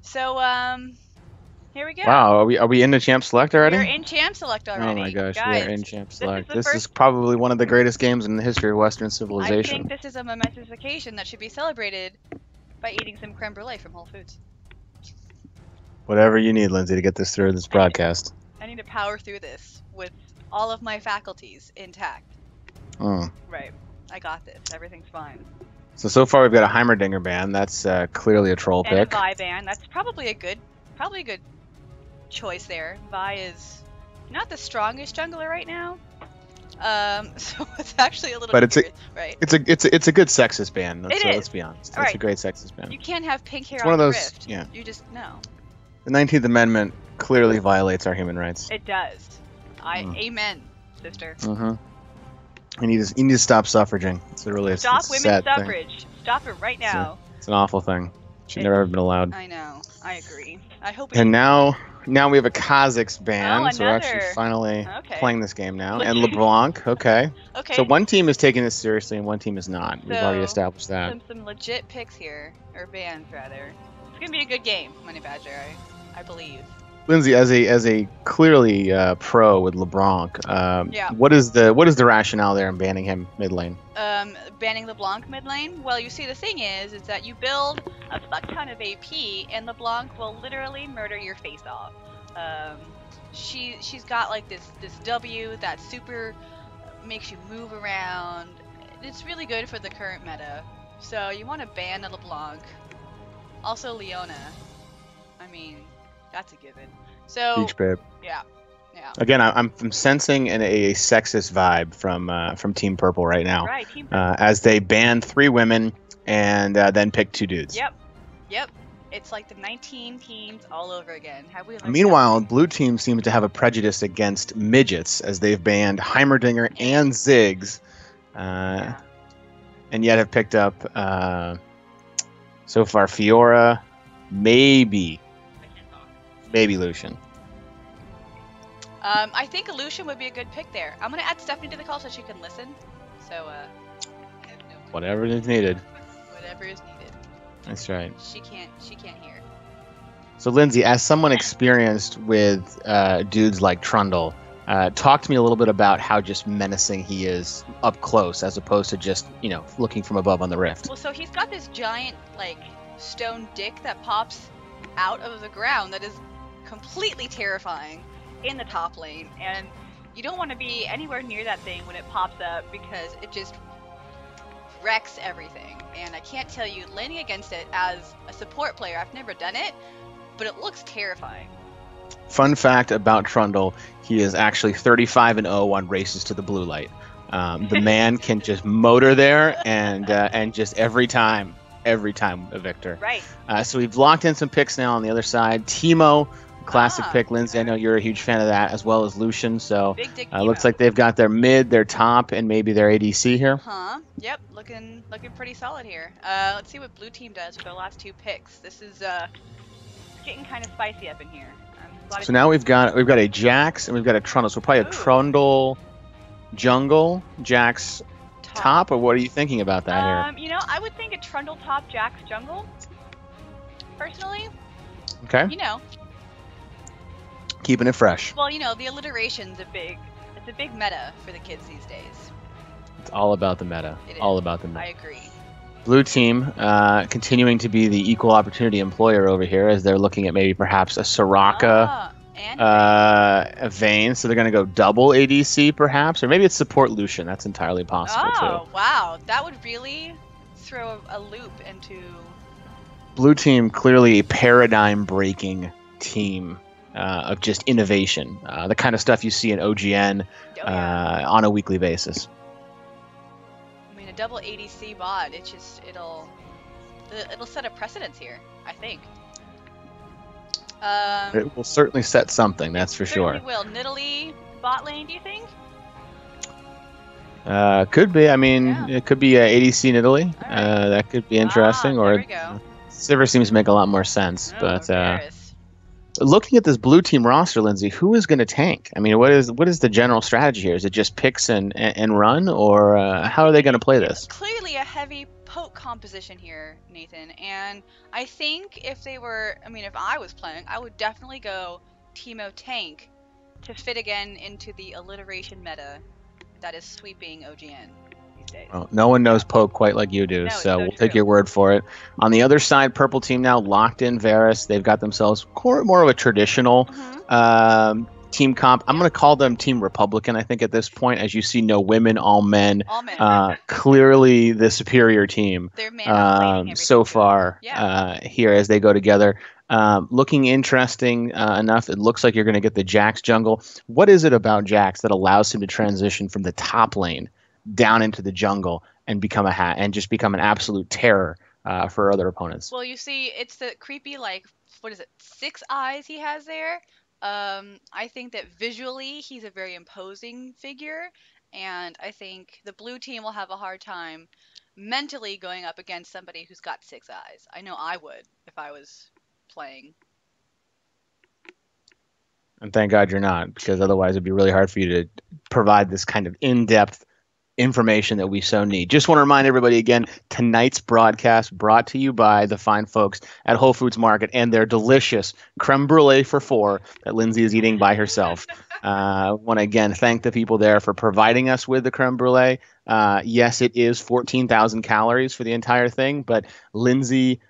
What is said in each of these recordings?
So, here we go. Wow, are we into Champ Select already? We're in Champ Select already. Oh my gosh, we guys, are in Champ this is Select. the This is first. probably one of the greatest games in the history of Western I civilization. think this is a momentous occasion that should be celebrated by eating some creme brulee from Whole Foods. Whatever you need, Lindsay, to get this through this broadcast. I need to power through this with all of my faculties intact. Oh. Right. I got this. Everything's fine. So far we've got a Heimerdinger ban. That's clearly a troll And pick. a Vi ban. That's probably a good choice there. Vi is not the strongest jungler right now. So it's actually a little. But right. It's a good sexist ban. Let's be honest. All It's right. a great sexist ban. You can't have pink hair It's on one of the those. rift. Yeah. You just no. The 19th Amendment clearly violates our human rights. It does. Amen, sister. Mm-hmm. You need to stop suffraging. It's really Stop it's a women's sad thing. suffrage. Stop it right now. It's an awful thing. Should never have been allowed. I know. I agree. I hope. And now we have a Kazakhs ban, Oh, so we're actually another. finally Okay. playing this game now. And LeBlanc, okay. Okay. So one team is taking this seriously and one team is not. We've already So, established that. some legit picks here, or bans rather. It's gonna be a good game, moneybadger. I believe. Lindsay, as a clearly pro with LeBlanc, Yeah. what is the rationale there in banning him mid lane? Banning LeBlanc mid lane. Well, you see, the thing is that you build a fuck ton of AP, and LeBlanc will literally murder your face off. She's got like this W that super makes you move around. It's really good for the current meta. So you want to ban a LeBlanc. Also Leona. I mean, that's a given. So Beach babe. yeah. Again, I'm sensing a sexist vibe from Team Purple right now. Right, Team Purple. As they ban 3 women and then pick 2 dudes. Yep. It's like the 19 teams all over again. Have we? Meanwhile, blue team seems to have a prejudice against midgets as they've banned Heimerdinger and Ziggs, and yet have picked up so far Fiora, maybe Lucian. I think Lucian would be a good pick there. I'm gonna add Stephanie to the call so she can listen. So Whatever is needed. Whatever is needed. That's right. She can't hear. So Lindsay, as someone experienced with dudes like Trundle, talk to me a little bit about how just menacing he is up close, as opposed to just looking from above on the rift. Well, so he's got this giant like stone dick that pops out of the ground that is completely terrifying in the top lane, and you don't want to be anywhere near that thing when it pops up because it just wrecks everything. And I can't tell you, laning against it as a support player, I've never done it, but it looks terrifying. Fun fact about Trundle, he is actually 35-0 on races to the blue light. The man can just motor there and just every time a victor. Right. So we've locked in some picks now on the other side. Timo, classic pick. Lindsay, I know you're a huge fan of that, as well as Lucian. So looks like they've got their mid, their top, and maybe their ADC here. Yep, looking pretty solid here. Let's see what blue team does with their last 2 picks. This is getting kind of spicy up in here. So now we've got a Jax and we've got a Trundle. So probably a Trundle jungle, Jax top, or what are you thinking about that here? I would think a Trundle top, Jax jungle. Personally. Okay. Keeping it fresh. Well, the alliteration's it's a big meta for the kids these days. It's all about the meta. All about the meta. I agree. Blue team continuing to be the equal opportunity employer over here as they're looking at maybe perhaps a Soraka a Vayne. So they're going to go double ADC perhaps, or maybe it's support Lucian. That's entirely possible too. Oh, wow. That would really throw a loop into... Blue team clearly a paradigm-breaking team of just innovation. The kind of stuff you see in OGN on a weekly basis. A double ADC bot, it'll set a precedence here, I think. It will certainly set something, that's for sure. It will. Nidalee bot lane, do you think? Could be. I mean, it could be ADC Nidalee. Right. That could be interesting. There we go. Sivir seems to make a lot more sense. But looking at this blue team roster, Lindsay, who is going to tank? I mean, what is the general strategy here? Is it just picks and run, or how are they going to play this? Clearly a heavy poke composition here, Nathan, and I think if I was playing, I would definitely go Teemo Tank to fit again into the alliteration meta that is sweeping OGN these days. Well, no one knows poke quite like you do, so we'll take your word for it. On the other side, purple team now locked in Varus. They've got themselves more of a traditional team comp. I'm going to call them Team Republican, I think, at this point, as you see no women, all men. All men. Clearly the superior team so far here as they go together. Looking interesting enough. It looks like you're going to get the Jax jungle. What is it about Jax that allows him to transition from the top lane down into the jungle and become just become an absolute terror for other opponents? Well, you see, it's the creepy, like, what is it, 6 eyes he has there. I think that visually he's a very imposing figure, and I think the blue team will have a hard time mentally going up against somebody who's got 6 eyes. I know I would if I was playing. And thank God you're not, because otherwise it'd be really hard for you to provide this kind of in-depth information that we so need. Just want to remind everybody again, tonight's broadcast brought to you by the fine folks at Whole Foods Market and their delicious creme brulee for 4 that Lindsay is eating by herself. Want to again thank the people there for providing us with the creme brulee. Yes, it is 14,000 calories for the entire thing, but Lindsay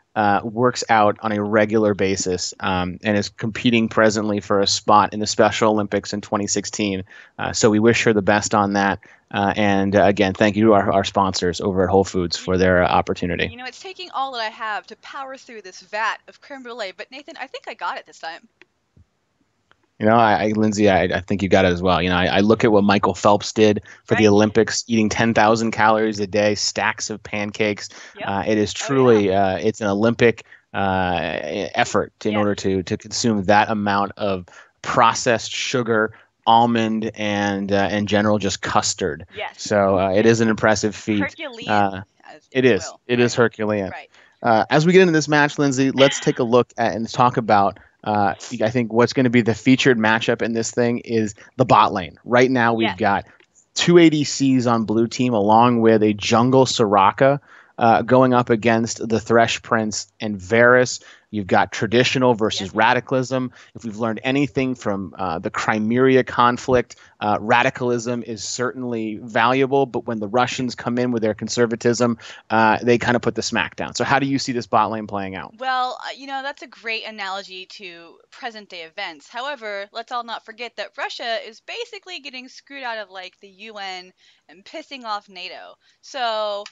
works out on a regular basis and is competing presently for a spot in the Special Olympics in 2016. So we wish her the best on that. And again, thank you to our sponsors over at Whole Foods for their opportunity. You know, it's taking all that I have to power through this vat of creme brulee, but Nathan, I think I got it this time. You know, Lindsay, I think you got it as well. You know, I look at what Michael Phelps did for the Olympics, eating 10,000 calories a day, stacks of pancakes. It is truly, it's an Olympic effort in order to consume that amount of processed sugar, almond, and in general just custard. Yes. So it is an impressive feat. Herculean. It is Herculean. Right. As we get into this match, Lindsay, let's take a look at and talk about. I think what's going to be the featured matchup in this thing is the bot lane. Right now, we've got 2 ADCs on blue team, along with a jungle Soraka going up against the Thresh Prince and Varus. You've got traditional versus radicalism. If we've learned anything from the Crimea conflict, radicalism is certainly valuable, but when the Russians come in with their conservatism, they kind of put the smack down. So how do you see this bot lane playing out? Well, you know, that's a great analogy to present day events. However, let's all not forget that Russia is basically getting screwed out of like the UN and pissing off NATO. So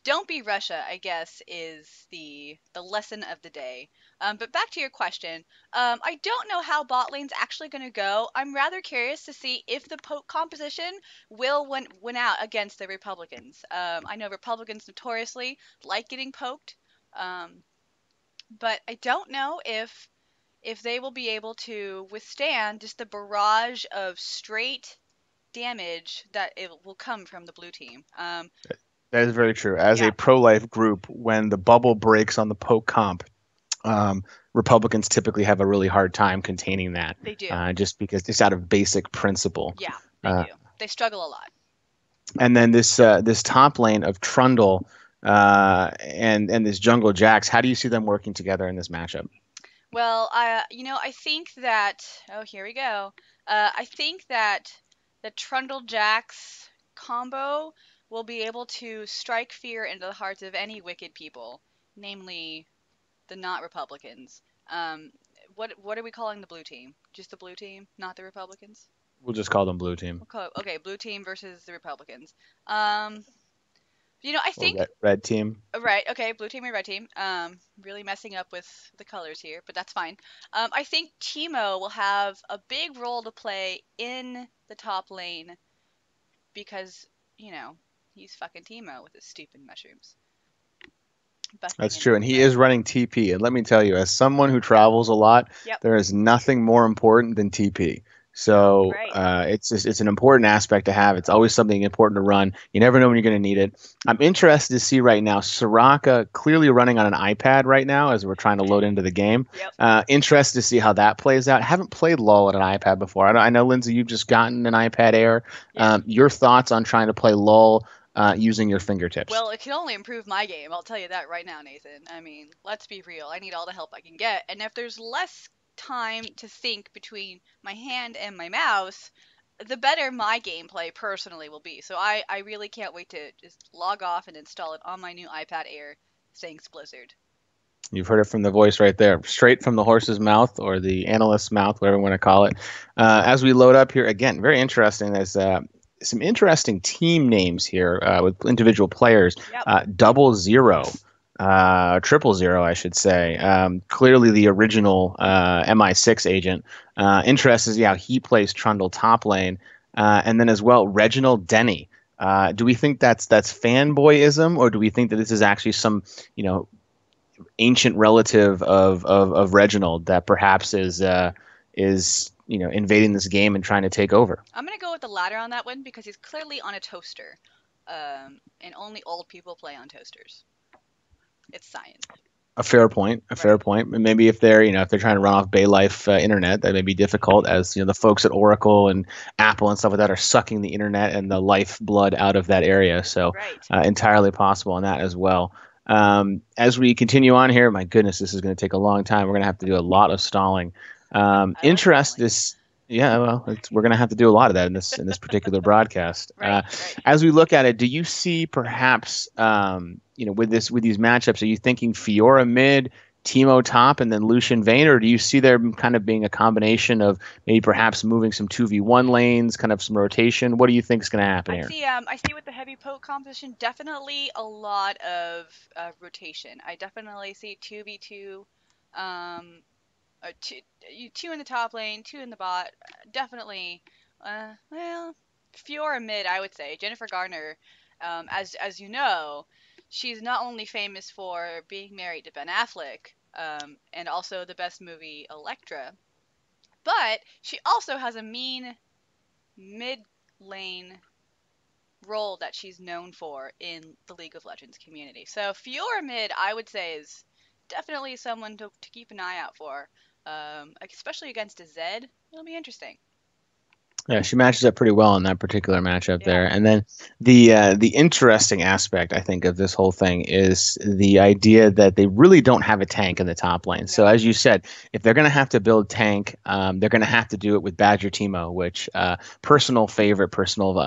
don't be Russia, I guess, is the lesson of the day. But back to your question, I don't know how bot lane's actually going to go. I'm rather curious to see if the poke composition will win out against the Republicans. I know Republicans notoriously like getting poked, but I don't know if they will be able to withstand just the barrage of straight damage that it will come from the blue team. That is very true. As a pro-life group, when the bubble breaks on the poke comp, Republicans typically have a really hard time containing that. They do. Just because it's out of basic principle. Yeah, they do. They struggle a lot. And then this top lane of Trundle and this jungle Jax, how do you see them working together in this matchup? Well, I think that here we go. I think that the Trundle Jax combo will be able to strike fear into the hearts of any wicked people, namely the not Republicans. What are we calling the blue team? Just the blue team, not the Republicans? We'll just call them blue team. Okay, blue team versus the Republicans. You know, I think red team. Right. Okay, blue team and red team. Really messing up with the colors here, but that's fine. I think Teemo will have a big role to play in the top lane because, you know, he's fucking Teemo with his stupid mushrooms. That's true, and he is running TP. And let me tell you, as someone who travels a lot, there is nothing more important than TP. So it's an important aspect to have. It's always something important to run. You never know when you're going to need it. I'm interested to see right now Soraka clearly running on an iPad right now as we're trying to load into the game. Interested to see how that plays out. I haven't played LoL on an iPad before. I know, Lindsay, you've just gotten an iPad Air. Your thoughts on trying to play LoL using your fingertips. Well, it can only improve my game. I'll tell you that right now, Nathan. I mean, let's be real. I need all the help I can get. And if there's less time to think between my hand and my mouse, the better my gameplay personally will be. So I really can't wait to just log off and install it on my new iPad Air. Thanks, Blizzard. You've heard it from the voice right there, straight from the horse's mouth or the analyst's mouth, whatever you want to call it. As we load up here, again, very interesting. There's some interesting team names here with individual players. Yep. 00, 000, I should say. Clearly the original MI6 agent. Interest is how he plays Trundle top lane. And then as well, Reginald Denny. Do we think that's fanboyism, or do we think that this is actually some, ancient relative of Reginald that perhaps is invading this game and trying to take over? I'm gonna go with the latter on that one because he's clearly on a toaster, and only old people play on toasters. It's science. A fair point. Fair point. Maybe if they're trying to run off Bay Life internet, that may be difficult, as the folks at Oracle and Apple and stuff like that are sucking the internet and the lifeblood out of that area. So entirely possible on that as well. As we continue on here, my goodness, this is going to take a long time. We're going to have to do a lot of stalling. Interest is, we're going to have to do a lot of that in this particular broadcast. As we look at it, do you see perhaps, with these matchups, are you thinking Fiora mid, Teemo top, and then Lucian Vayne, or do you see there kind of being a combination of maybe perhaps moving some 2v1 lanes, kind of some rotation? What do you think is going to happen here? I see with the heavy poke composition, definitely a lot of rotation. I definitely see 2v2, two in the top lane, 2 in the bot. Definitely, Fiora mid, I would say. Jennifer Garner, as you know, she's not only famous for being married to Ben Affleck, and also the best movie Elektra, but she also has a mean mid-lane role that she's known for in the League of Legends community. So Fiora mid, I would say, is definitely someone to keep an eye out for, especially against a Zed. It'll be interesting. Yeah, she matches up pretty well in that particular matchup there. And then the interesting aspect, I think, of this whole thing is the idea that they really don't have a tank in the top lane. No. So as you said, if they're going to have to build tank, they're going to have to do it with Badger Teemo, which personal favorite, personal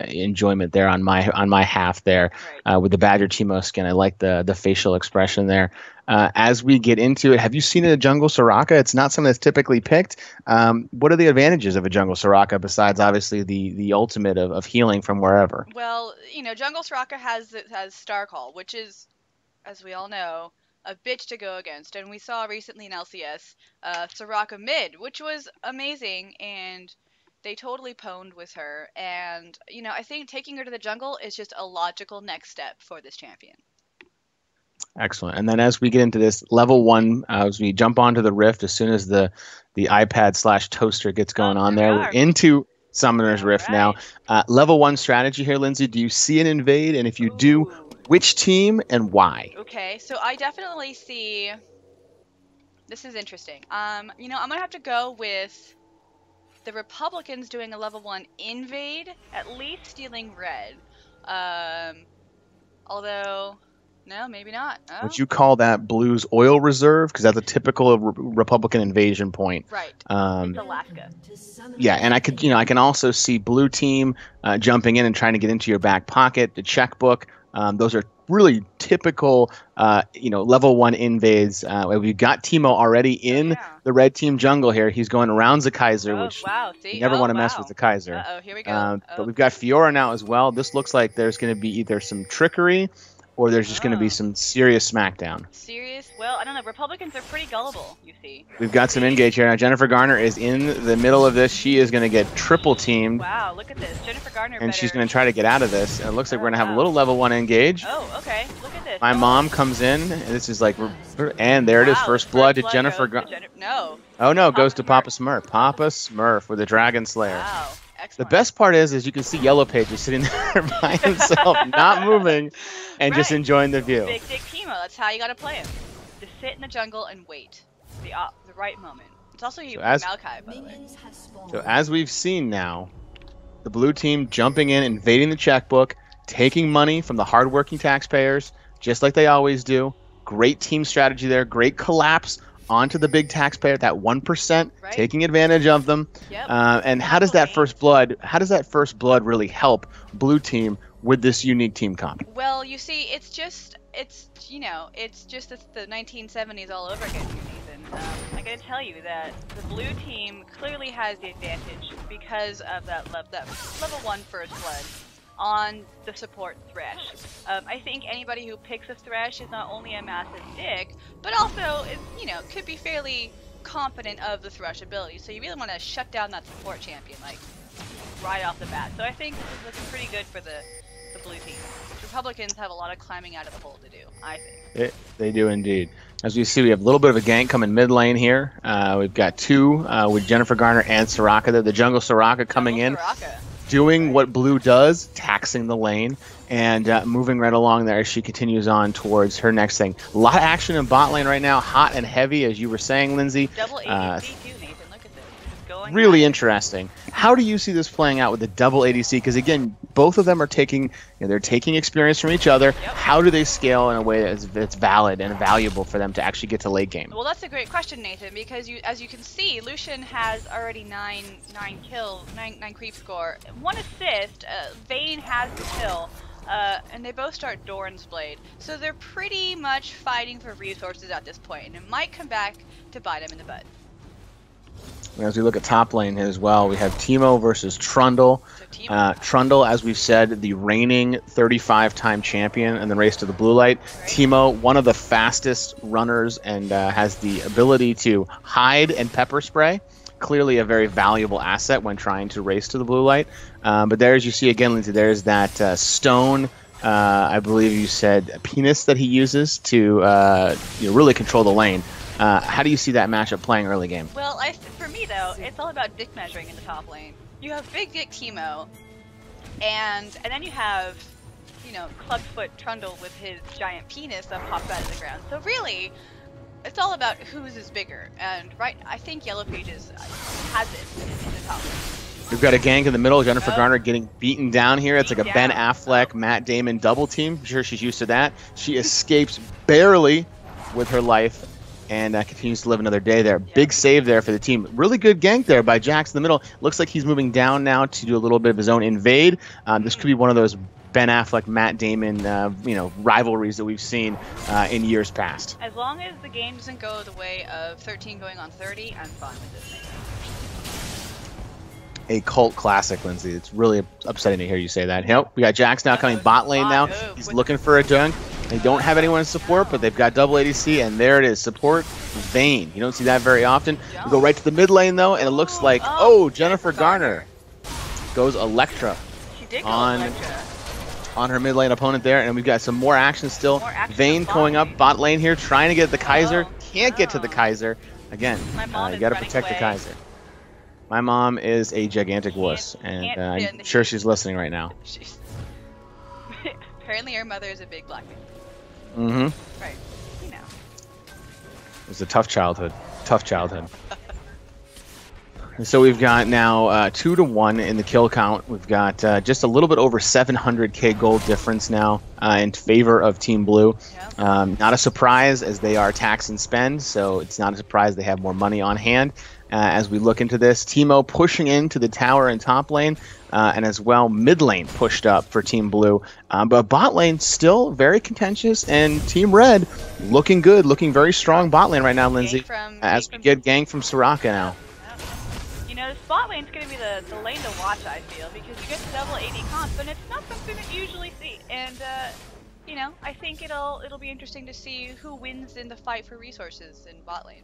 enjoyment there on my half there with the Badger Teemo skin. I like the facial expression there. As we get into it, have you seen a jungle Soraka? It's not something that's typically picked. What are the advantages of a jungle Soraka besides obviously the ultimate of healing from wherever? Well, jungle Soraka has Star Call, which is, as we all know, a bitch to go against. And we saw recently in LCS Soraka mid, which was amazing, and they totally pwned with her. And, I think taking her to the jungle is just a logical next step for this champion. Excellent. And then as we get into this level 1, as we jump onto the Rift, as soon as the iPad / toaster gets going on there, we're into Summoner's Rift now. Level 1 strategy here, Lindsay. Do you see an invade? And if you do, which team and why? Okay, so I definitely see... This is interesting. I'm going to have to go with the Republicans doing a level 1 invade, at least stealing red. Although... No, maybe not. Oh. Would you call that Blue's oil reserve? Because that's a typical Republican invasion point. Right. It's Alaska. Yeah, and I can also see Blue team jumping in and trying to get into your back pocket, the checkbook. Those are really typical, level 1 invades. We've got Teemo already in the red team jungle here. He's going around the Kaiser, which you never want to mess with the Kaiser. Uh-oh, here we go. But we've got Fiora now as well. This looks like there's going to be either some trickery or there's just going to be some serious smackdown. Serious? Well, I don't know. Republicans are pretty gullible, you see. We've got some engage here. Now, Jennifer Garner is in the middle of this. She is going to get triple teamed. Wow, look at this. Jennifer Garner and she's going to try to get out of this. And it looks like we're going to have a little level 1 engage. Oh, okay. Look at this. My mom comes in. And this is like... And there it is. First blood to Jennifer Garner. No. Oh, no. Goes to Papa Smurf. Papa Smurf with the Dragon Slayer. Wow. Excellent. The best part is you can see Yellow Pages sitting there by himself, not moving, and just enjoying the view. Big Dick Teemo, that's how you gotta play him. Just sit in the jungle and wait for the right moment. It's also you, Maokai, by the way. So as we've seen now, the blue team jumping in, invading the checkbook, taking money from the hardworking taxpayers, just like they always do. Great team strategy there. Great collapse onto the big taxpayer, that 1%, taking advantage of them. Yep. And how does that first blood? How does that first blood really help blue team with this unique team comp? Well, you see, it's just it's the 1970s all over again, Nathan. I gotta tell you that the blue team clearly has the advantage because of that level 1 first blood on the support Thresh. I think anybody who picks a Thresh is not only a massive dick, but also is, could be fairly confident of the Thresh ability. So you really want to shut down that support champion, like, right off the bat. So I think this is looking pretty good for the blue team. Republicans have a lot of climbing out of the hole to do, I think. They do indeed. As we see, we have a little bit of a gank coming mid lane here. We've got two with Jennifer Garner and Soraka there. The jungle Soraka coming in. Doing what blue does, taxing the lane, and moving right along there as she continues on towards her next thing. A lot of action in bot lane right now, hot and heavy, as you were saying, Lindsay. Double ADC too, Nathan. Look at this. Just going really interesting. How do you see this playing out with the double ADC? Because again, both of them are taking, they're taking experience from each other. Yep. How do they scale in a way that's valid and valuable for them to actually get to late game? Well, that's a great question, Nathan, because as you can see, Lucian has already 9 kills, 9 creep score, 1 assist. Vayne has the kill. And they both start Doran's Blade. So they're pretty much fighting for resources at this point, and it might come back to bite them in the butt. As we look at top lane as well, we have Teemo versus Trundle. So Trundle, as we've said, the reigning 35-time champion in the race to the blue light. Right. Teemo, one of the fastest runners, and has the ability to hide and pepper spray. Clearly a very valuable asset when trying to race to the blue light. But there, as you see again, Lindsay, there's that stone, I believe you said, penis that he uses to really control the lane. How do you see that matchup playing early game? Well, for me though, it's all about dick measuring in the top lane. You have big dick Teemo, and then you have, clubfoot Trundle with his giant penis that pops out of the ground. So really, it's all about whose is bigger, and I think Yellow Pages has it in the top lane. We've got a gank in the middle. Jennifer Garner getting beaten down here. It's like a Ben Affleck, Matt Damon double team. I'm sure she's used to that. She escapes barely with her life and continues to live another day there. Big save there for the team. Really good gank there by Jax in the middle. Looks like he's moving down now to do a little bit of his own invade. This could be one of those Ben Affleck, Matt Damon, rivalries that we've seen in years past. As long as the game doesn't go the way of 13 going on 30, I'm fine with this. A cult classic, Lindsay. It's really upsetting to hear you say that. Yep, we got Jax now coming bot lane now. He's looking for a dunk. They don't have anyone in support, but they've got double ADC, and there it is. Support, Vayne. You don't see that very often. We go right to the mid lane, though, and it looks like, Jennifer Garner goes Electra on her mid lane opponent there, and we've got some more action still. Vayne going up bot lane here, trying to get the Kaiser. Can't get to the Kaiser. Again, you got to protect the Kaiser. My mom is a gigantic wuss, and I'm sure she's listening right now. Apparently her mother is a big black man. Mm-hmm. Right. It was a tough childhood. Tough childhood. And so we've got now 2-1 in the kill count. We've got just a little bit over 700k gold difference now in favor of Team Blue. Yep. Not a surprise, as they are tax and spend, so it's not a surprise they have more money on hand. As we look into this, Teemo pushing into the tower in top lane, and as well mid lane pushed up for Team Blue. But bot lane still very contentious, and Team Red looking good, looking very strong bot lane right now, Lindsay, as we get gank from Soraka now. This bot lane's going to be the lane to watch, I feel, because you get the double AD comp, but it's not something that you usually see. And, I think it'll be interesting to see who wins in the fight for resources in bot lane.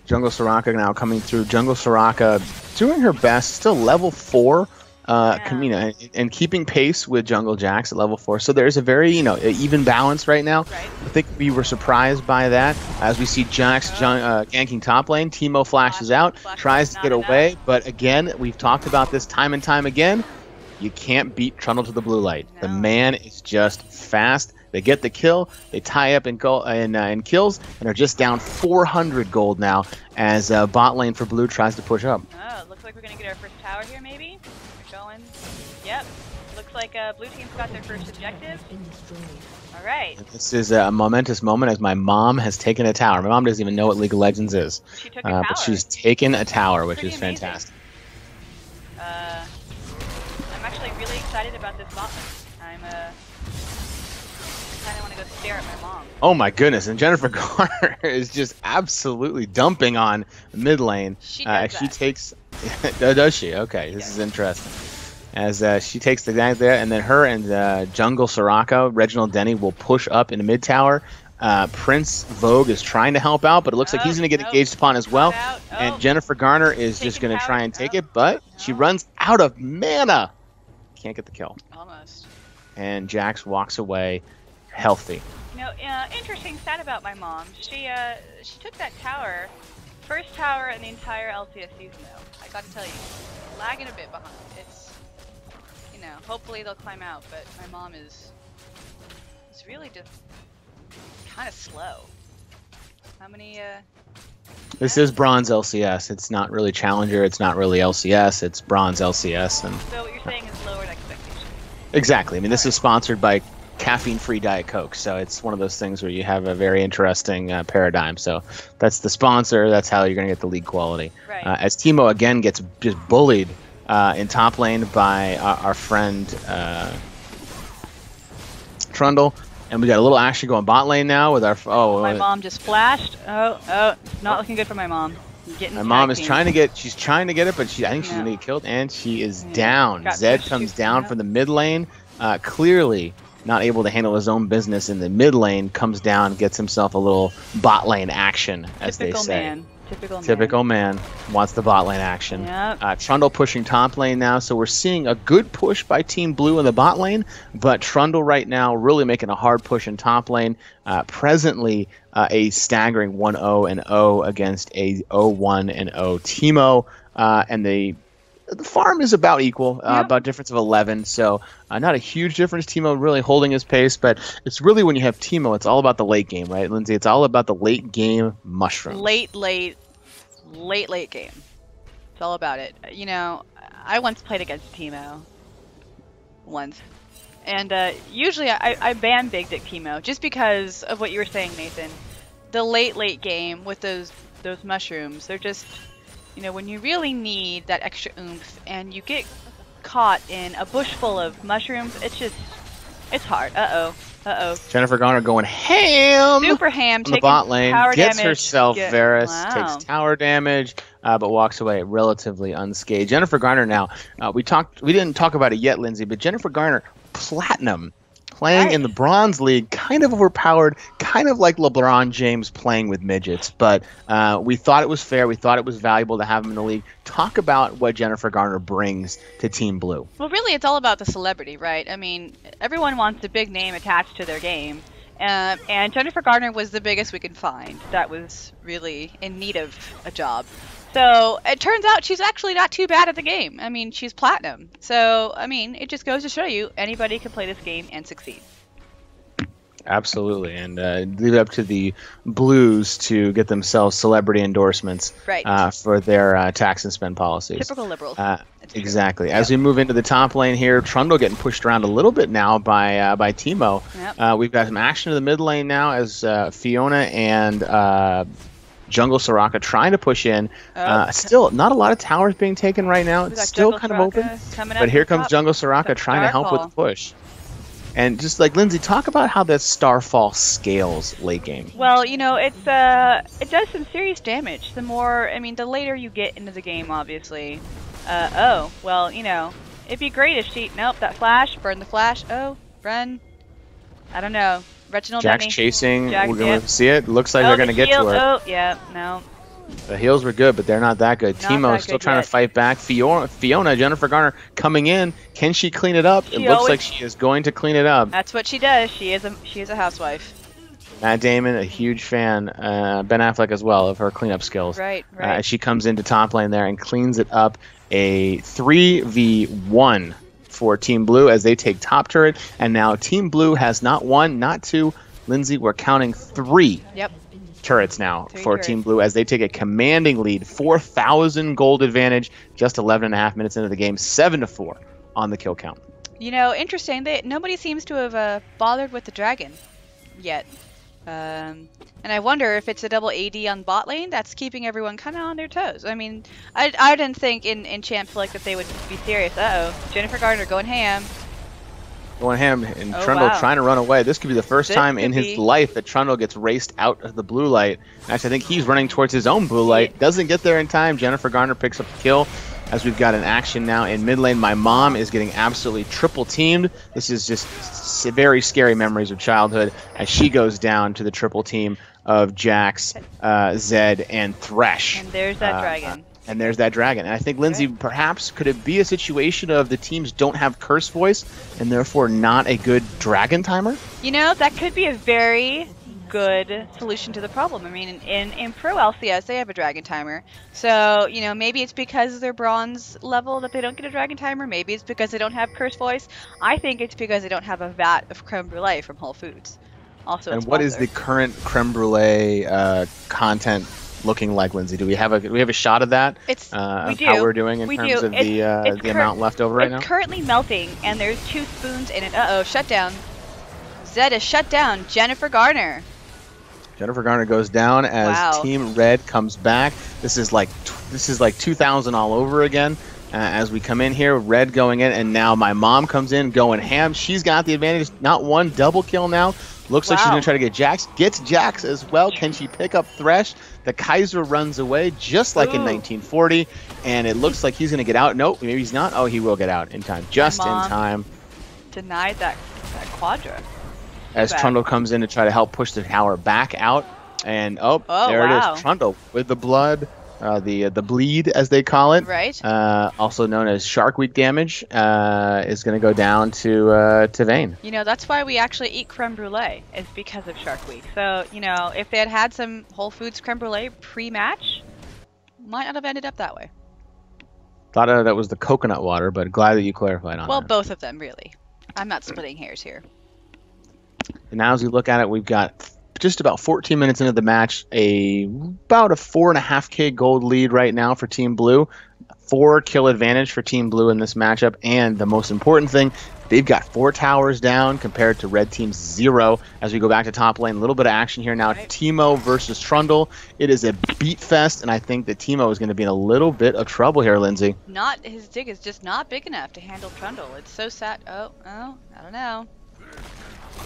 Jungle Soraka now coming through. Jungle Soraka doing her best, still level 4, and keeping pace with Jungle Jax at level 4. So there's a very, even balance right now. Right. I think we were surprised by that. As we see Jax ganking top lane, Teemo flashes out, tries to get away, but again, we've talked about this time and time again. You can't beat Trundle to the blue light. No. The man is just fast. They get the kill, they tie up in kills, and are just down 400 gold now as bot lane for blue tries to push up. Oh, looks like we're going to get our first tower here, maybe? We're going. Yep. Looks like Blue Team's got their first objective. All right. This is a momentous moment as my mom has taken a tower. My mom doesn't even know what League of Legends is. She took a tower. But she's taken a tower, which Pretty is amazing. fantastic. I'm actually really excited about this bot lane. I kind of want to go stare at my mom. Oh my goodness, and Jennifer Garner is just absolutely dumping on mid lane. She does She takes... Does she? Okay, this is interesting. As she takes the guy there, and then her and Jungle Soraka, Reginald Denny, will push up into mid tower. Prince Vogue is trying to help out, but it looks like he's going to get engaged upon as well. And Jennifer Garner is just going to try and take it, but she runs out of mana. Can't get the kill. Almost. And Jax walks away healthy. You know, interesting stat about my mom. She took that tower, first tower in the entire LCS season though. I got to tell you, lagging a bit behind. It's, you know, hopefully they'll climb out, but my mom is really just kind of slow. How many? This is Bronze LCS. It's not really Challenger. It's not really LCS. It's Bronze LCS. And so what you're saying is lowered expectations. Exactly. I mean, this is sponsored by caffeine-free Diet Coke, so it's one of those things where you have a very interesting paradigm. So that's the sponsor. That's how you're going to get the league quality. Right. As Teemo again gets just bullied in top lane by our friend Trundle. And we got a little action going bot lane now with our... my mom just flashed. Oh, not looking good for my mom. My mom is trying to get... She's trying to get it, but I think she's going to get killed. And she is down. Zed comes down from the mid lane. Clearly not able to handle his own business in the mid lane. Comes down, gets himself a little bot lane action, as they say. Typical man wants the bot lane action. Yep. Trundle pushing top lane now, so we're seeing a good push by Team Blue in the bot lane, but Trundle right now really making a hard push in top lane. Presently, a staggering 1-0-0 against a 0-1-0 Teemo, and the farm is about equal, about a difference of 11, so not a huge difference. Teemo really holding his pace, but it's really when you have Teemo, it's all about the late game, right, Lindsay? It's all about the late game mushrooms. Late game. It's all about it. You know, I once played against Teemo. Once. And usually I ban Big Dick Teemo just because of what you were saying, Nathan. The late game with those mushrooms, they're just... You know, when you really need that extra oomph and you get caught in a bush full of mushrooms, it's hard. Jennifer Garner going ham! Super ham, on the bot lane, gets herself Varus, Wow. takes tower damage, but walks away relatively unscathed. Jennifer Garner now, we didn't talk about it yet, Lindsay, but Jennifer Garner, platinum, playing in the Bronze League, kind of overpowered, kind of like LeBron James playing with midgets. But we thought it was fair. We thought it was valuable to have him in the league. Talk about what Jennifer Garner brings to Team Blue. Well, really, it's all about the celebrity, right? I mean, everyone wants a big name attached to their game. And Jennifer Garner was the biggest we could find that was really in need of a job. So it turns out she's actually not too bad at the game. I mean, she's platinum. So, I mean, it just goes to show you anybody can play this game and succeed. Absolutely. And leave it up to the Blues to get themselves celebrity endorsements for their tax and spend policies. Typical liberals. Exactly. As we move into the top lane here, Trundle getting pushed around a little bit now by Teemo. Yep. We've got some action in the mid lane now as Fiona and... Jungle Soraka trying to push in. Still, not a lot of towers being taken right now. It's still kind of open. But here comes Jungle Soraka trying to help with the push. And just like Lindsay, talk about how that Starfall scales late game. Well, you know, it does some serious damage. The later you get into the game, obviously. Well, you know, it'd be great if she... Nope, that flash. Burn the flash. Oh, run. I don't know. Reginald Jack's Denny. chasing. We're going to see it. Looks like they're going to get to her. Oh, yeah. No. The heals were good, but they're not that good. Teemo still trying to fight back. Fiona, Jennifer Garner coming in. Can she clean it up? It looks like she is going to clean it up. That's what she does. She is a housewife. Matt Damon, a huge fan. Ben Affleck as well of her cleanup skills. Right. She comes into top lane there and cleans it up. A 3v1 for Team Blue as they take top turret. And now Team Blue has not one, not two. Lindsay, we're counting 3 turrets now for Team Blue as they take a commanding lead. 4,000 gold advantage, just 11.5 minutes into the game. 7-4 on the kill count. You know, interesting. Nobody seems to have bothered with the dragon yet. And I wonder if it's a double AD on bot lane that's keeping everyone kind of on their toes. I mean, I didn't think in Champ Select that they would be serious. Uh-oh. Jennifer Gardner going ham. Going ham, and Trundle trying to run away. This could be the first time in his life that Trundle gets raced out of the blue light. Actually, I think he's running towards his own blue light. Doesn't get there in time. Jennifer Gardner picks up the kill. As we've got an action now in mid lane, my mom is getting absolutely triple teamed. This is just very scary memories of childhood as she goes down to the triple team of Jax, Zed, and Thresh. And there's that dragon. And there's that dragon. And I think, Lindsay, perhaps could it be a situation of the teams don't have curse voice and therefore not a good dragon timer? You know, that could be a very good solution to the problem. I mean, in Pro LCS, they have a dragon timer. So, you know, maybe it's because of their bronze level that they don't get a dragon timer. Maybe it's because they don't have curse voice. I think it's because they don't have a vat of creme brulee from Whole Foods. Also, and what is the current creme brulee content looking like, Lindsay? Do we have a shot of that? We do. How we're doing in terms of the amount left over right now? It's currently melting, and there's 2 spoons in it. Uh-oh, shut down. Zed is shut down. Jennifer Garner. Jennifer Garner goes down as Team Red comes back. This is like 2000 all over again. As we come in here, Red going in, and now my mom comes in going ham. She's got the advantage. Not one, double kill now. Looks like she's going to try to get Jax. Gets Jax as well. Can she pick up Thresh? The Kaiser runs away just like in 1940, and it looks like he's going to get out. Nope, maybe he's not. Oh, he will get out in time. Just in time. Denied that Quadra. As Trundle comes in to try to help push the tower back out. And, there it is. Trundle with the blood. The bleed, as they call it, right? Also known as Shark Week damage, is going to go down to Vayne. You know, that's why we actually eat creme brulee, is because of Shark Week. So, you know, if they had some Whole Foods creme brulee pre-match, might not have ended up that way. Thought that was the coconut water, but glad that you clarified on that. Well, both of them, really. I'm not splitting hairs here. And now as we look at it, we've got just about 14 minutes into the match, about a 4.5K gold lead right now for Team Blue. 4 kill advantage for Team Blue in this matchup, and the most important thing, they've got 4 towers down compared to Red Team's 0. As we go back to top lane, a little bit of action here now. Teemo versus Trundle. It is a beat fest, and I think that Teemo is going to be in a little bit of trouble here, Lindsay. His dig is just not big enough to handle Trundle. It's so sad. Oh, I don't know.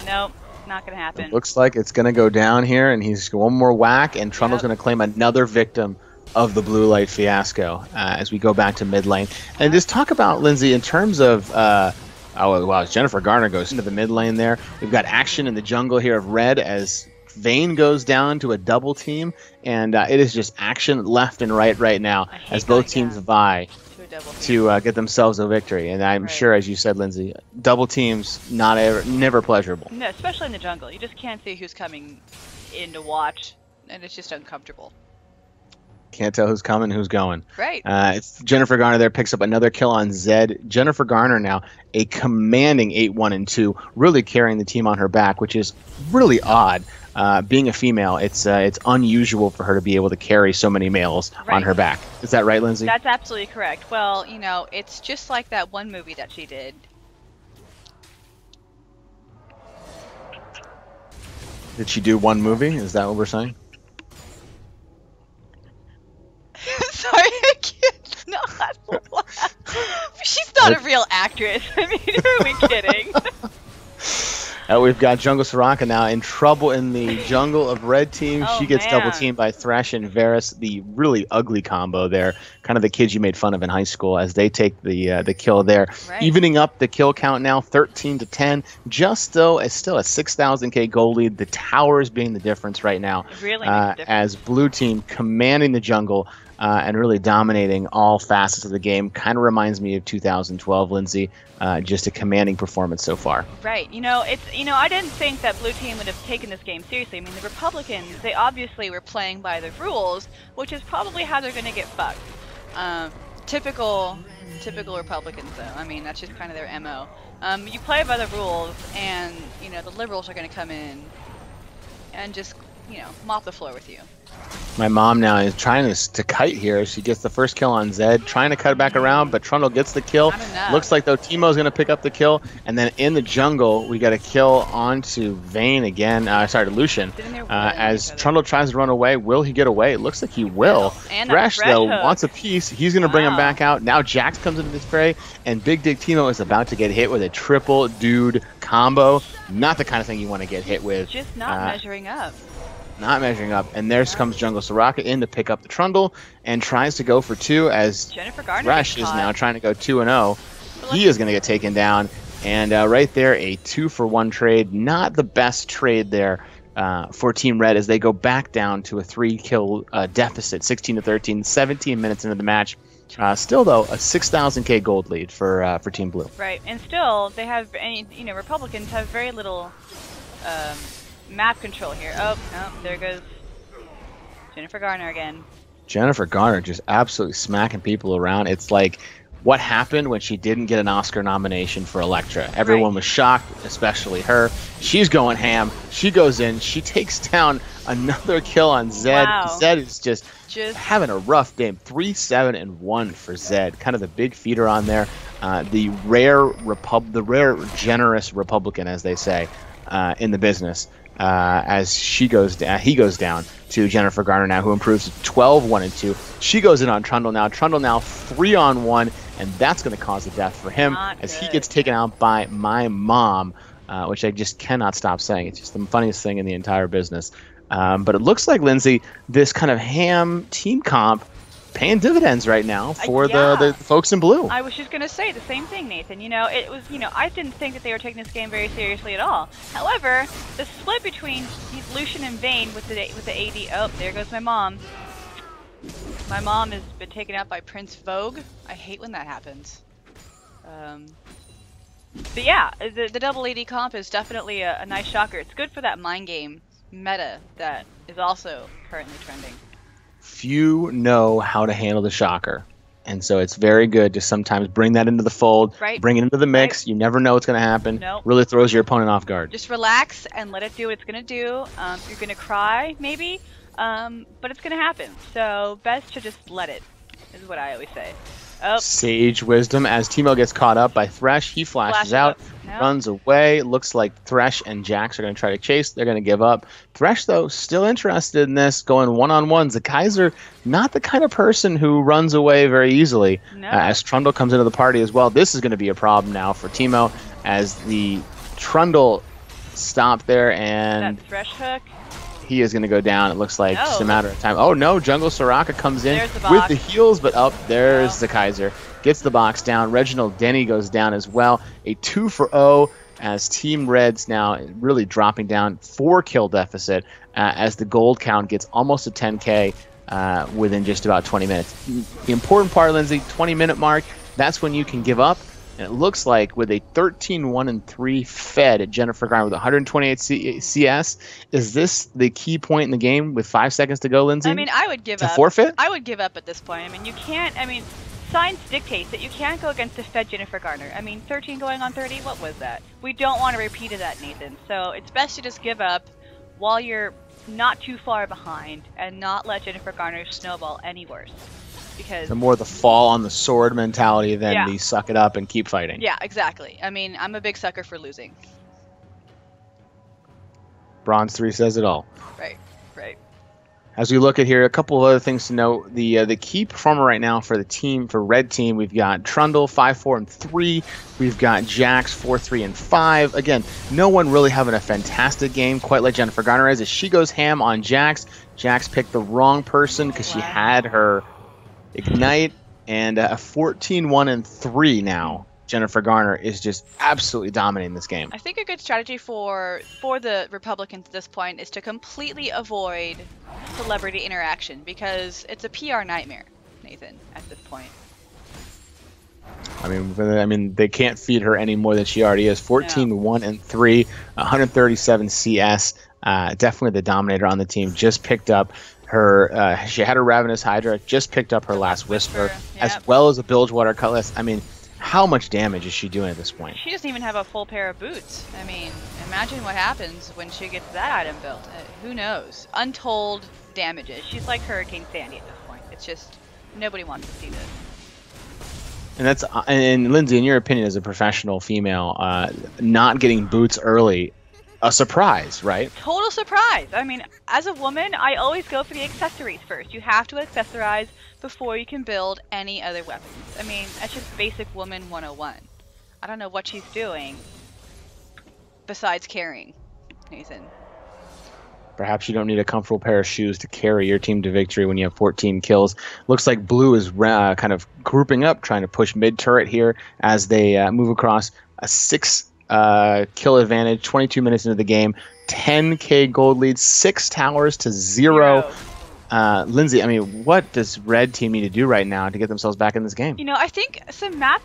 Nope. Not gonna happen. It looks like it's gonna go down here, and he's one more whack, and Trundle's gonna claim another victim of the blue light fiasco as we go back to mid lane. And just talk about, Lindsay, in terms of as Jennifer Garner goes into the mid lane there, we've got action in the jungle here of Red as Vayne goes down to a double team, and it is just action left and right now as both teams vie to get themselves a victory. And I'm sure, as you said, Lindsay, double teams never pleasurable. No, especially in the jungle. You just can't see who's coming in to watch, and it's just uncomfortable. Can't tell who's coming, who's going. Right. It's Jennifer Garner there picks up another kill on Zed. Jennifer Garner now a commanding 8-1-2, really carrying the team on her back, which is really odd. Being a female, it's unusual for her to be able to carry so many males on her back. Is that right, Lindsay? That's absolutely correct. Well, you know, it's just like that one movie that she did. Did she do one movie? Is that what we're saying? Sorry, I can't not laugh. She's not a real actress. I mean, who are we kidding? We've got Jungle Soraka now in trouble in the jungle of Red Team. She gets double teamed by Thresh and Varus, the really ugly combo there. Kind of the kids you made fun of in high school as they take the kill there. Right. Evening up the kill count now, 13-10. Just though, it's still a 6,000K gold lead. The towers being the difference right now. Really as Blue Team commanding the jungle. And really dominating all facets of the game. Kind of reminds me of 2012, Lindsay. Just a commanding performance so far. Right. You know, I didn't think that Blue Team would have taken this game seriously. I mean, the Republicans, they obviously were playing by the rules, which is probably how they're going to get fucked. Typical Republicans, though. I mean, that's just kind of their MO. You play by the rules, and, you know, the liberals are going to come in and just you know, mop the floor with you. My mom now is trying to kite here. She gets the first kill on Zed, trying to cut it back around, but Trundle gets the kill. Looks like, though, Teemo's going to pick up the kill. And then in the jungle, we got a kill onto Vayne again. Sorry, to Lucian. As Trundle tries to run away, will he get away? It looks like he will. Thresh, though, wants a piece. He's going to bring him back out. Now Jax comes into this fray, and Big Dick Teemo is about to get hit with a triple dude combo. Not the kind of thing you want to get hit with. Just not measuring up. Not measuring up, and there comes Jungle Soraka in to pick up the Trundle and tries to go for 2 as Thresh is now trying to go 2-0. He is going to get taken down, and right there, a 2-for-1 trade. Not the best trade there for Team Red as they go back down to a 3-kill deficit, 16-13, 17 minutes into the match. Still, though, a 6,000k gold lead for Team Blue. Right, and still, they have, you know, Republicans have very little map control here. Oh, no, there goes Jennifer Garner again. Jennifer Garner just absolutely smacking people around. It's like what happened when she didn't get an Oscar nomination for Elektra. Everyone was shocked, especially her. She's going ham. She goes in. She takes down another kill on Zed. Wow. Zed is just having a rough game. 3-7-1 for Zed. Kind of the big feeder on there. The rare generous Republican, as they say, in the business. As he goes down to Jennifer Garner now, who improves to 12-1-2. She goes in on Trundle now. Trundle now 3-on-1, and that's going to cause a death for him as he gets taken out by my mom, which I just cannot stop saying. It's just the funniest thing in the entire business. But it looks like, Lindsay, this kind of ham team comp paying dividends right now for the folks in blue. I was just going to say the same thing, Nathan. You know, it was, you know, I didn't think that they were taking this game very seriously at all. However, the split between Lucian and Vayne with the AD, oh, there goes my mom. My mom has been taken out by Prince Vogue. I hate when that happens. But yeah, the double AD comp is definitely a nice shocker. It's good for that mind game meta that is also currently trending. Few know how to handle the shocker, and so it's very good to sometimes bring that into the fold, bring it into the mix. You never know what's going to happen. Really throws your opponent off guard. Just relax and let it do what it's going to do. You're going to cry, maybe, but it's going to happen. So best to just let it, is what I always say. Oh. Sage wisdom as Teemo gets caught up by Thresh. He flashes out, runs away. Looks like Thresh and Jax are going to try to chase. They're going to give up. Thresh, though, still interested in this, going one-on-ones. The Kaiser, not the kind of person who runs away very easily. As Trundle comes into the party as well. This is going to be a problem now for Teemo as the Trundle stopped there and that Thresh hook. He is going to go down. It looks like just a matter of time. Oh, no. Jungle Soraka comes in with the heals, but there's the Kaiser. Gets the box down. Reginald Denny goes down as well. A 2-for-0 as Team Red's now really dropping down. 4-kill deficit as the gold count gets almost to 10K within just about 20 minutes. The important part, Lindsay, 20-minute mark, that's when you can give up. And it looks like with a 13-1-3 fed at Jennifer Garner with 128 CS, is this the key point in the game with 5 seconds to go, Lindsay? I mean, I would give up. To forfeit? I would give up at this point. I mean, you can't, science dictates that you can't go against a fed Jennifer Garner. I mean, 13 going on 30, what was that? We don't want to repeat of that, Nathan. So it's best to just give up while you're not too far behind and not let Jennifer Garner snowball any worse. Because the more the fall on the sword mentality than the suck it up and keep fighting. Yeah, exactly. I mean, I'm a big sucker for losing. Bronze 3 says it all. Right. As we look at here, a couple of other things to note. The key performer right now for the team, for Red Team, we've got Trundle 5-4-3. We've got Jax 4-3-5. Again, no one really having a fantastic game, quite like Jennifer Garner is. As she goes ham on Jax, Jax picked the wrong person because she had her Ignite, and a 14-1-3 now. Jennifer Garner is just absolutely dominating this game. I think a good strategy for the Republicans at this point is to completely avoid celebrity interaction because it's a PR nightmare, Nathan, at this point. I mean, they can't feed her any more than she already is. 14-1-3, 137 CS. Definitely the dominator on the team. Just picked up her. She had her Ravenous Hydra. Just picked up her last Whisper, as well as a Bilgewater Cutlass. I mean, How much damage is she doing at this point? She doesn't even have a full pair of boots. I mean, imagine what happens when she gets that item built. Who knows? Untold damages. She's like Hurricane Sandy at this point. It's just, nobody wants to see this. And that's, and Lindsay, in your opinion, as a professional female, not getting boots early, a surprise, right? Total surprise. I mean, as a woman, I always go for the accessories first. You have to accessorize before you can build any other weapons. I mean, that's just basic woman 101. I don't know what she's doing besides carrying, Nathan. Perhaps you don't need a comfortable pair of shoes to carry your team to victory when you have 14 kills. Looks like blue is kind of grouping up, trying to push mid turret here as they move across a 6 kill advantage, 22 minutes into the game, 10k gold lead, 6 towers to 0. Lindsay, I mean, what does red team need to do right now to get themselves back in this game? You know, I think some map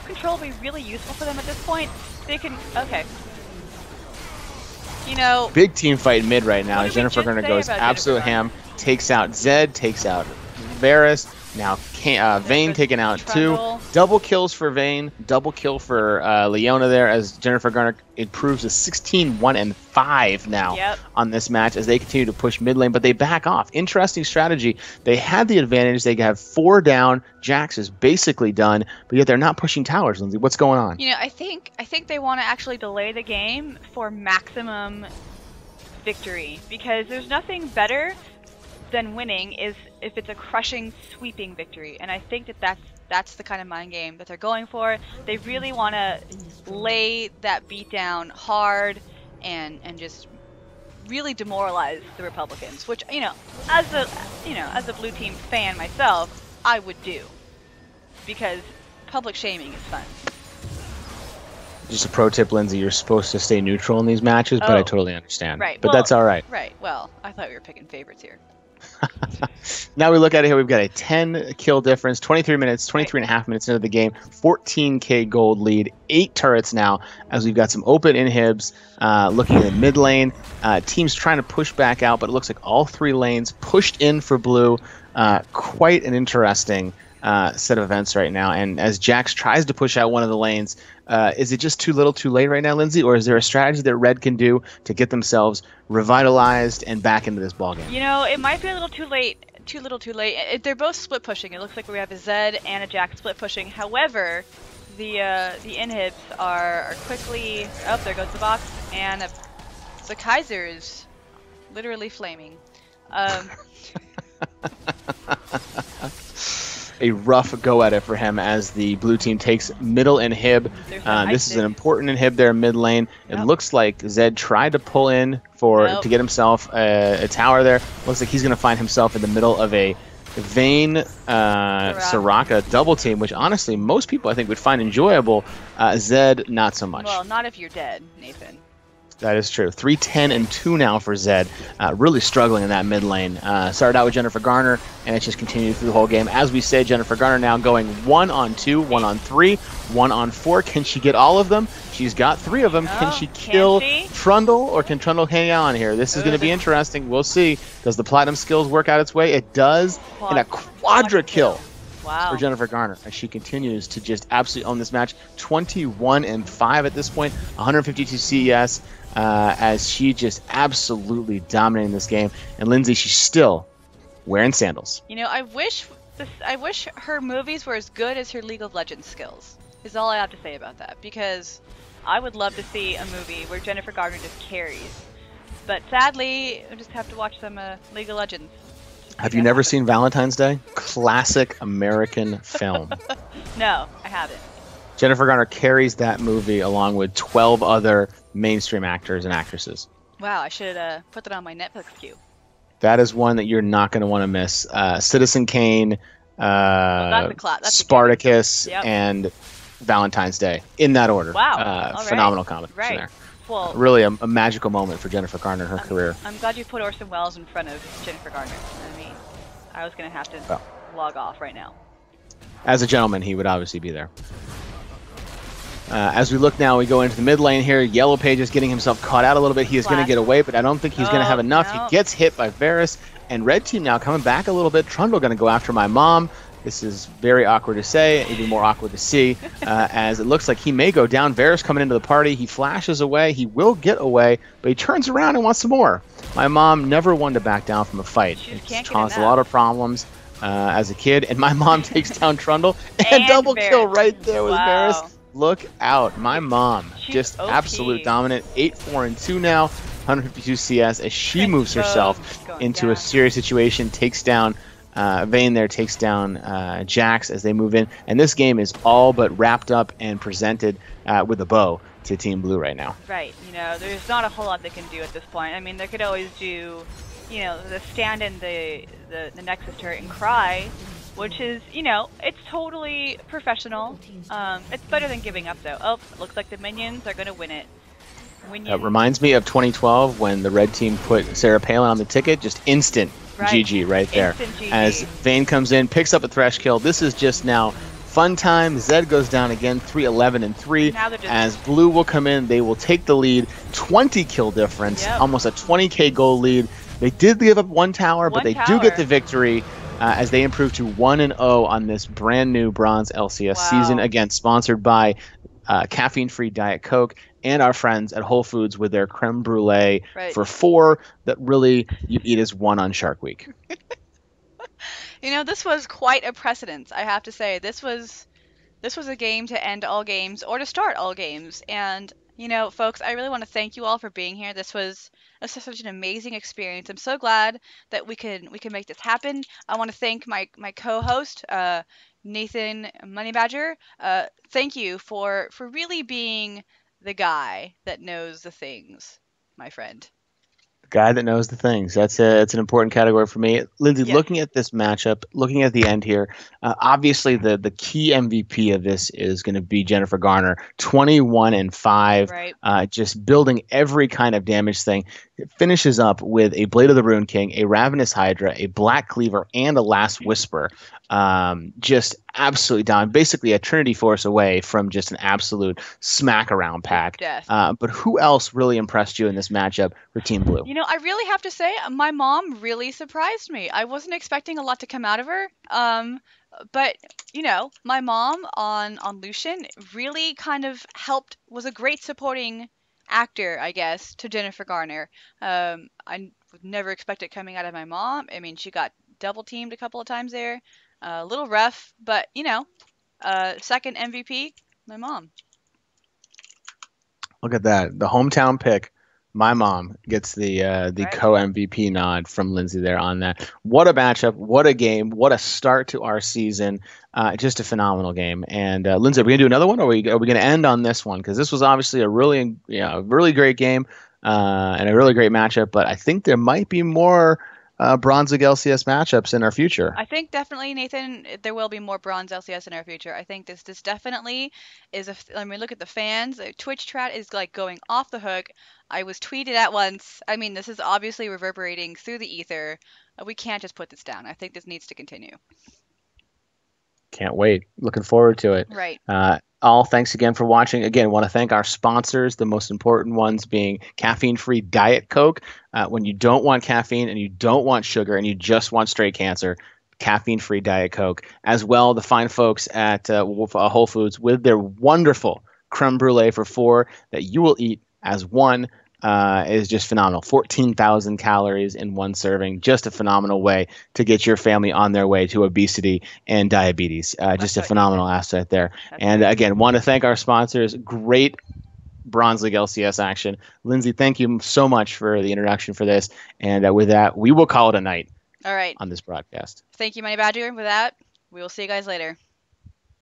control will be really useful for them at this point. They can, okay. You know, big team fight mid right now. Jennifer Garner goes absolute ham, takes out Zed, takes out Varus. Now Vayne taken out Trundle. 2. Double kills for Vayne, double kill for Leona there as Jennifer Garner improves to 16-1-5 now on this match as they continue to push mid lane, but they back off. Interesting strategy. They had the advantage. They have 4 down. Jax is basically done, but yet they're not pushing towers, Lindsay. What's going on? You know, I think they want to actually delay the game for maximum victory because there's nothing better than winning is if it's a crushing, sweeping victory, and I think that's the kind of mind game that they're going for. They really want to lay that beat down hard and just really demoralize the Republicans, which as a blue team fan myself, I would do because public shaming is fun. Just a pro tip, Lindsay, you're supposed to stay neutral in these matches, but I totally understand. Right. But that's all right. Right. Well, I thought we were picking favorites here. Now we look at it here. We've got a 10 kill difference, 23 minutes, 23 and a half minutes into the game, 14k gold lead, 8 turrets now as we've got some open inhibs looking in mid lane. Teams trying to push back out, but it looks like all 3 lanes pushed in for blue. Quite an interesting set of events right now. And as Jax tries to push out one of the lanes, is it just too little too late right now, Lindsay? Or is there a strategy that red can do to get themselves revitalized and back into this ballgame? You know, it might be a little too late. They're both split pushing. It looks like we have a Zed and a Jax split pushing. However, the inhibs are quickly... Oh, there goes the box. And the Kaiser is literally flaming. A rough go at it for him as the blue team takes middle inhib. This is an important inhib there mid lane. It looks like Zed tried to pull in to get himself a tower there. Looks like he's going to find himself in the middle of a Vayne Soraka double team, which honestly most people I think would find enjoyable. Zed, not so much. Well, not if you're dead, Nathan. That is true. 3-10-2 now for Zed. Really struggling in that mid lane. Started out with Jennifer Garner, and it just continued through the whole game. As we say, Jennifer Garner now going 1-on-2, 1-on-3, 1-on-4. Can she get all of them? She's got 3 of them. Can she kill Trundle, or can Trundle hang on here? This is going to be interesting. We'll see. Does the platinum skills work out its way? It does. And a quadra kill. Wow. For Jennifer Garner as she continues to just absolutely own this match. 21-5 at this point, 152 CES as she just absolutely dominating this game. And Lindsay, she's still wearing sandals. You know, I wish her movies were as good as her League of Legends skills. Is all I have to say about that, because I would love to see a movie where Jennifer Garner just carries. But sadly, I just have to watch some League of Legends. Have you never seen Valentine's Day? Classic American film. No, I haven't. Jennifer Garner carries that movie along with 12 other mainstream actors and actresses. Wow, I should put that on my Netflix queue. That is one that you're not going to want to miss. Citizen Kane, that's Spartacus, and Valentine's Day. In that order. Wow. Phenomenal combination there. Well, really a magical moment for Jennifer Garner in her career. I'm glad you put Orson Welles in front of Jennifer Garner. I mean, I was going to have to log off right now. As a gentleman, he would obviously be there. As we look now, we go into the mid lane here. Yellow Page is getting himself caught out a little bit. He is going to get away, but I don't think he's going to have enough. He gets hit by Varus, and red team now coming back a little bit. Trundle going to go after my mom. This is very awkward to say, even more awkward to see, as it looks like he may go down. Varus coming into the party. He flashes away. He will get away, but he turns around and wants some more. My mom never wanted to back down from a fight. It's caused a lot of problems as a kid, and my mom takes down Trundle and double Varus. Kill right there with Varus. Look out. My mom, just OP. Absolute dominant. 8-4-2 now, 152 CS as she moves herself into a serious situation, takes down Vayne there, takes down Jax as they move in. And this game is all but wrapped up and presented with a bow to Team Blue right now. Right. You know, there's not a whole lot they can do at this point. I mean, they could always do, you know, the stand in the Nexus turret and cry, which is, you know, it's totally professional. It's better than giving up, though. Oh, looks like the minions are going to win it. It reminds me of 2012 when the red team put Sarah Palin on the ticket. Just instant GG right there. GG. As Vayne comes in, picks up a Thresh kill. This is just now fun time. Zed goes down again, 3-11-3. As Blue will come in, they will take the lead. 20 kill difference, almost a 20k gold lead. They did give up one tower, but they do get the victory as they improve to 1-0 on this brand new Bronze LCS season. Again, sponsored by caffeine-free Diet Coke and our friends at Whole Foods with their creme brulee for 4 that really you eat as 1 on Shark Week. You know, this was quite a precedent, I have to say. This was a game to end all games or to start all games. And, you know, folks, I really want to thank you all for being here. This was such an amazing experience. I'm so glad that we can make this happen. I want to thank my co-host, Nathan Moneybadger. Thank you for really being the guy that knows the things, my friend. Guy that knows the things. That's an important category for me. Lindsay, looking at this matchup, looking at the end here, obviously the key MVP of this is going to be Jennifer Garner, 21-5, just building every kind of damage thing. It finishes up with a Blade of the Rune King, a Ravenous Hydra, a Black Cleaver, and a Last Whisper. Just absolutely down. Basically a Trinity Force away from just an absolute smack around pack. But who else really impressed you in this matchup for Team Blue? You know, I really have to say, my mom really surprised me. I wasn't expecting a lot to come out of her. But, you know, my mom on Lucian really kind of helped, was a great supporting actor, I guess, to Jennifer Garner. I would never expect it coming out of my mom. I mean, she got double teamed a couple of times there. A little rough, but, you know, second MVP, my mom. Look at that. The hometown pick. My mom gets the co-MVP nod from Lindsay there on that. What a matchup. What a game. What a start to our season. Just a phenomenal game. And Lindsay, are we going to do another one, or are we going to end on this one? Because this was obviously a really great game and a really great matchup. But I think there might be more Bronze LCS matchups in our future. I think definitely, Nathan, there will be more Bronze LCS in our future. I think this definitely is I mean, look at the fans. Twitch chat is like going off the hook. I was tweeted at once. I mean, this is obviously reverberating through the ether. We can't just put this down. I think this needs to continue. Can't wait. Looking forward to it. Right. All thanks again for watching. Again, want to thank our sponsors, the most important ones being caffeine-free Diet Coke. When you don't want caffeine and you don't want sugar and you just want straight cancer, caffeine-free Diet Coke. As well, the fine folks at Whole Foods with their wonderful creme brulee for 4 that you will eat as 1. Is just phenomenal. 14,000 calories in 1 serving. Just a phenomenal way to get your family on their way to obesity and diabetes. Just a phenomenal asset there. And again, want to thank our sponsors. Great Bronze League LCS action. Lindsay, thank you so much for the introduction for this. And with that, we will call it a night. All right. On this broadcast. Thank you, Moneybadger. With that, we will see you guys later.